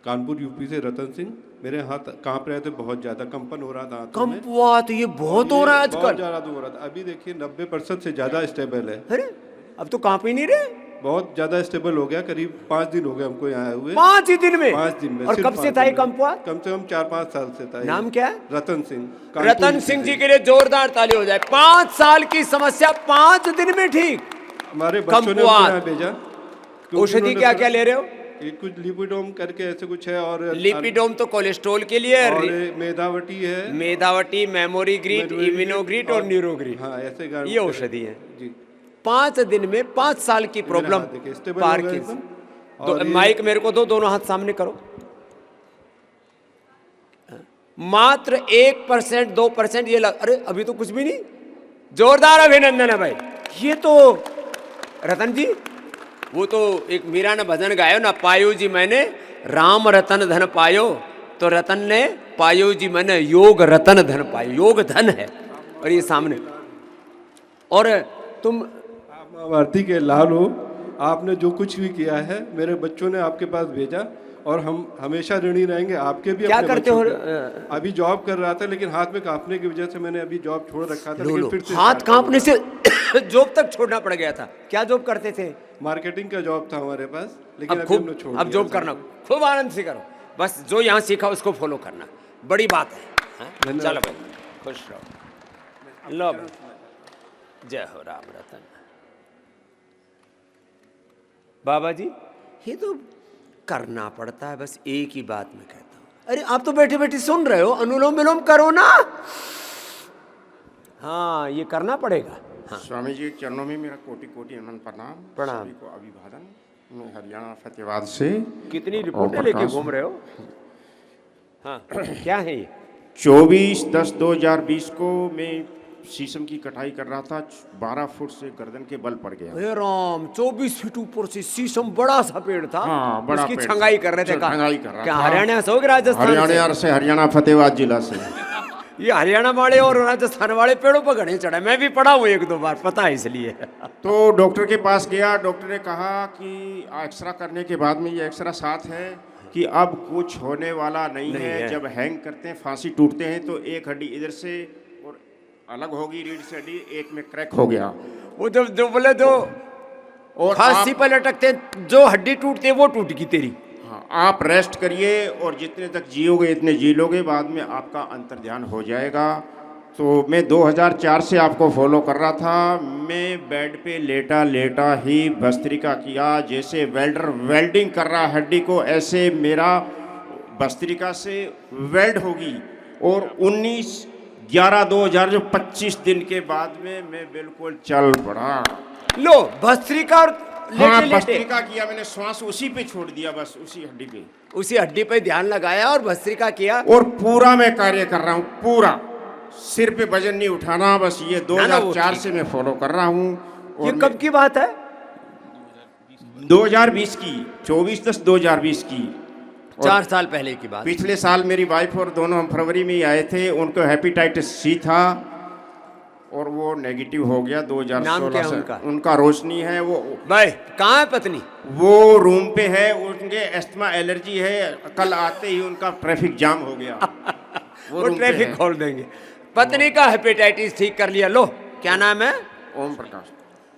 Kanpur UP से रतन सिंह। मेरे हाथ कांप रहे थे, बहुत ज्यादा कंपन हो रहा था हाथों में। कंपवात ये बहुत हो रहा है बहुत आजकल। ज्यादा हो रहा था। अभी देखिए 90% से ज्यादा स्टेबल है। अरे अब तो कांप ही नहीं रहे। बहुत ज्यादा स्टेबल हो गया। करीब 5 दिन हो गए हमको यहाँ आए हुए। 5 ही दिन में? 5 दिन में। और सिर्फ कब से 5 था ये दिन में। कंपवात? कम से कम 4-5 साल से था ये। नाम क्या है? रतन सिंह। कानपुर रतन यूपी सिंह से। जी के लिए जोरदार ताली हो जाए। 5 साल की समस्या 5 दिन में ठीक। हमारे बच्चों ने उनको कंपवात। यहाँ भेजा। क्योंकि औषधि उन्होंने क्या थोड़ा- क्या ले रहे हो? ये कुछ लिपिडोम करके ऐसे कुछ है। और लिपिडोम तो कोलेस्ट्रॉल के लिए है। और मेधावटी है। मेधावटी, मेमोरीग्रीट, इम्यूनोग्रीट और न्यूरोग्रीट, हाँ ऐसे ये औषधि है। जी। 5 दिन में 5 साल की प्रॉब्लम हाथ देखिए, स्टेबल पार हो गए की। एकदम। तो और ये- माइक मेरे को दो, दोनों हाथ सामने करो। मात्र 1%, 2% ये अरे अभी तो कुछ भी नहीं। जोरदार अभिनंदन है भाई। ये तो रतन जी, वो तो एक मीरा ने भजन गायो ना, पायो जी मैंने राम रतन धन पायो। तो रतन ने पायो जी मैंने योग रतन धन पायो। योग धन है। और ये सामने, और तुम आप भारती के लाल हो। आपने जो कुछ भी किया है मेरे बच्चों ने आपके पास भेजा, और हम हमेशा ऋणी रहेंगे आपके भी। क्या अपने करते हो? बच्चों के। अभी जॉब कर रहा था, लेकिन हाथ में कांपने की वजह से मैंने अभी जॉब छोड़ रखा था। लेकिन फिर से हाथ start कांपने करूंगा। से जॉब तक छोड़ना पड़ गया था। क्या जॉब करते थे? मार्केटिंग का जॉब था हमारे पास, लेकिन अब अभी हमने खूब, छोड़ अब दिया जॉब सब। करना, खूब आनंद से करो। बस जो यहाँ सीखा उसको फॉलो करना, बड़ी बात है। हाँ? धन्यवाद। चलो भाई, खुश रहो। लो भाई। जय हो राम रतन। बाबा जी, ये तो करना पड़ता है। बस एक ही बात मैं कहता हूँ। अरे आप तो बैठे बैठे सुन रहे हो, अनुलोम विलोम करो ना। हाँ, ये करना पड़ेगा। हाँ। स्वामी जी के चरणों में मेरा कोटि कोटि अनंत प्रणाम। प्रणाम। सभी को अभिवादन। मैं हरियाणा फतेहाबाद से। कितनी रिपोर्टें लेके घूम रहे हो? हाँ, क्या है ये? 24/10/2020 को मैं शीशम की कटाई कर रहा था। 12 फुट से गर्दन के बल पड़ गया। हे राम, 24 फीट ऊपर से शीशम, बड़ा सा पेड़ था। हाँ, बड़ा उसकी पेड़ छंगाई था। कर रहे थे। छंगाई कर रहा क्या था। हरियाणा से हो कि राजस्थान हरियाणा से, हरियाणा फतेहाबाद जिला से। ये हरियाणा वाले और राजस्थान वाले पेड़ों पर घने चढ़े। मैं भी पढ़ा हूँ 1-2 बार, पता है इसलिए। तो डॉक्टर के पास गया। डॉक्टर ने कहा कि एक्सरा करने के बाद में ये एक्सरा साथ है कि अब कुछ होने वाला नहीं है। जब हैंग करते हैं, फांसी टूटते हैं, तो एक हड्डी इधर से और अलग होगी, रीढ़ से हड्डी एक में क्रैक हो गया। वो जो बोले जो और फांसी पर लटकते हैं, जो हड्डी टूटती है वो टूट गई तेरी। हाँ, आप रेस्ट करिए और जितने तक जियोगे इतने जी लोगे, बाद में आपका अंतर्ध्यान हो जाएगा। तो मैं 2004 से आपको फॉलो कर रहा था। मैं बेड पे लेटा लेटा ही भस्त्रिका किया। जैसे वेल्डर वेल्डिंग कर रहा हड्डी को, ऐसे मेरा भस्त्रिका से वेल्ड होगी। और 19/11/2000 जो 25 दिन के बाद में मैं बिल्कुल चल पड़ा। लो, भस्त्रिका और हाँ, लेटे लेटे भस्त्रिका किया मैंने। श्वास उसी पे छोड़ दिया, बस उसी हड्डी पे। उसी हड्डी पे ध्यान लगाया और भस्त्रिका किया। और पूरा मैं कार्य कर रहा हूँ, पूरा। सिर पे वजन नहीं उठाना, बस ये 2004 से मैं फॉलो कर रहा हूँ। ये कब की बात है? 2020 की, 24/10/2020 की। 4 साल पहले की बात। पिछले साल मेरी वाइफ और दोनों हम फरवरी में ही आए थे। उनको हेपेटाइटिस सी था और वो नेगेटिव हो गया 2016 नाम क्या है से। उनका? उनका रोशनी है। वो भाई कहाँ है पत्नी? वो रूम पे है। उनके अस्थमा एलर्जी है। कल आते ही उनका ट्रैफिक जाम हो गया। वो रूम पे ट्रैफिक है। खोल देंगे। पत्नी का हेपेटाइटिस ठीक कर लिया। लो, क्या नाम है? ओम प्रकाश।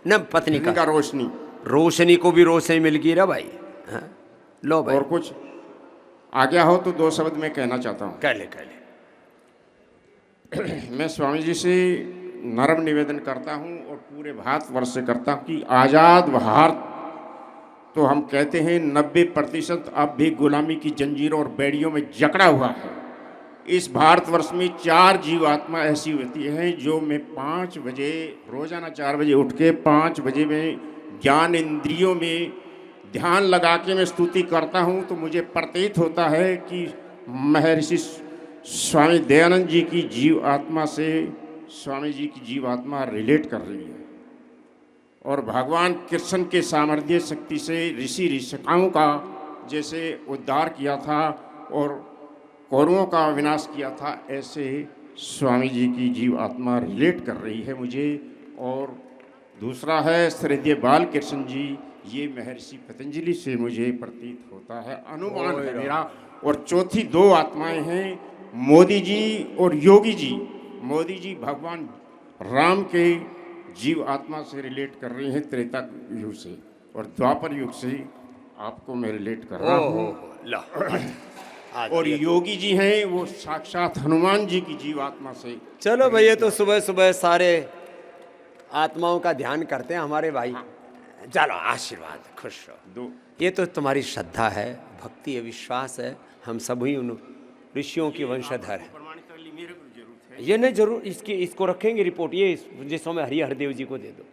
न पत्नी इनका का रोशनी। रोशनी को भी रोशनी मिल गई रे भाई। हाँ? लो भाई, और कुछ आ गया हो तो 2 शब्द मैं कहना चाहता हूँ। कह ले। मैं स्वामी जी से नर्म निवेदन करता हूँ और पूरे भारतवर्ष से करता हूँ कि आज़ाद भारत तो हम कहते हैं 90% अब भी गुलामी की जंजीरों और बेड़ियों में जकड़ा हुआ है। इस भारतवर्ष में 4 जीवात्मा ऐसी होती हैं जो मैं 5 बजे, रोजाना 4 बजे उठ के 5 बजे में ज्ञान इंद्रियों में ध्यान लगा के मैं स्तुति करता हूँ। तो मुझे प्रतीत होता है कि महर्षि स्वामी दयानंद जी की जीव आत्मा से स्वामी जी की जीव आत्मा रिलेट कर रही है। और भगवान कृष्ण के सामर्थ्य शक्ति से ऋषि ऋषिकाओं का जैसे उद्धार किया था और कौरवों का विनाश किया था, ऐसे स्वामी जी की जीव आत्मा रिलेट कर रही है मुझे। और दूसरा है श्रद्धेय बालकृष्ण जी, ये महर्षि पतंजलि से मुझे प्रतीत होता है, अनुमान है मेरा। और चौथी दो आत्माएं हैं, मोदी जी और योगी जी। मोदी जी भगवान राम के जीव आत्मा से रिलेट कर रहे हैं त्रेता युग से, और द्वापर युग से आपको मैं रिलेट कर रहा हूँ। लो और योगी जी हैं वो साक्षात हनुमान जी की जीव आत्मा से। चलो भैया, तो सुबह सुबह सारे आत्माओं का ध्यान करते हैं हमारे भाई। चलो आशीर्वाद, खुश रहो। दो ये तो तुम्हारी श्रद्धा है, भक्ति है, विश्वास है। हम सभी उन ऋषियों की वंशधर हैं। प्रमाणित कर ली, मेरे को जरूरत है। ये नहीं जरूर, इसको रखेंगे रिपोर्ट, ये जिस समय हरि हरदेव जी को दे दो।